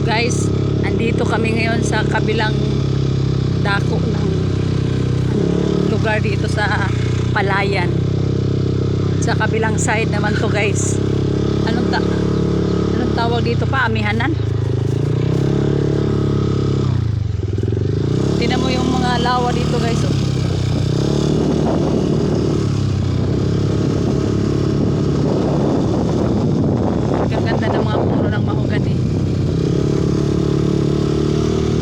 Guys, andito kami ngayon sa kabilang dako ng lugar dito sa Palayan. Sa kabilang side naman to guys. Anong tawag dito pa? Amihanan? Tingnan mo yung mga lawa dito guys. Oh. Ganda ng mga puno ng mahogany.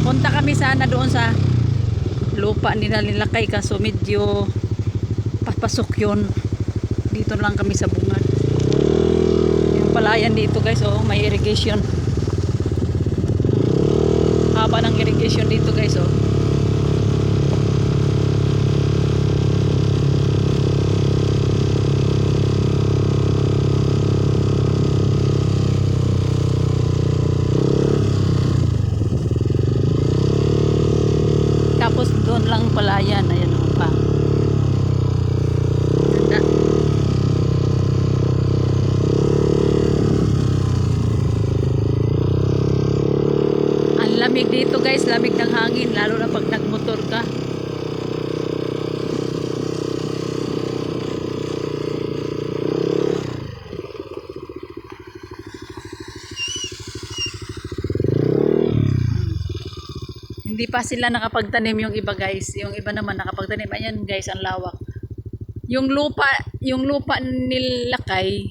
Punta kami sana doon sa lupa nila nilakay kaso medyo papasok yun. Dito lang kami sa bungad. Yung Palayan dito guys, oh, may irrigation. Haba ng irrigation dito guys, oh. Tapos doon lang Palayan, ayan o pa. Ganda. Ang lamig dito guys, lamig ng hangin, lalo na pag nagmotor ka. Hindi pa sila nakapagtanim yung iba guys. Yung iba naman nakapagtanim. Ayan guys, ang lawak. Yung lupa nilakay,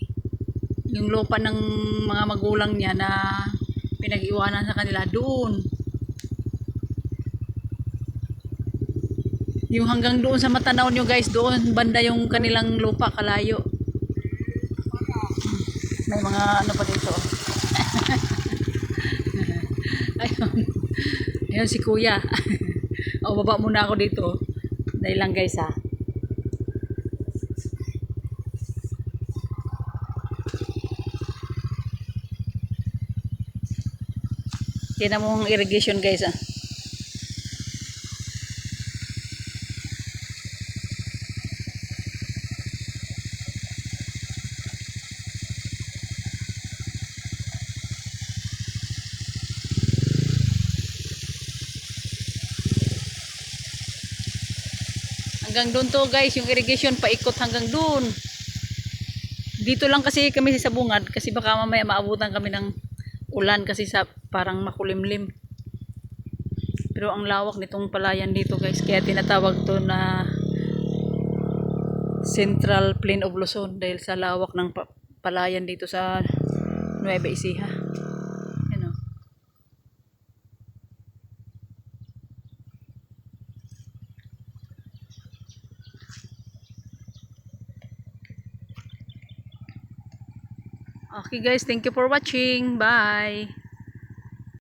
yung lupa ng mga magulang niya na pinag-iwanan sa kanila doon. Yung hanggang doon sa matanaw nyo guys, doon banda yung kanilang lupa, kalayo. May mga ano pa dito. Ayun. Ayun si kuya. O, baba muna ako dito. Dahil lang guys ha. Tingnan mo ang irrigation guys ha. Hanggang doon to guys, yung irrigation paikot hanggang doon. Dito lang kasi kami sa bungad kasi baka mamaya maabutan kami ng ulan kasi sa parang makulimlim. Pero ang lawak nitong Palayan dito guys, kaya tinatawag to na Central Plain of Luzon dahil sa lawak ng Palayan dito sa Nueva Ecija. Ano? Okay guys, thank you for watching. Bye.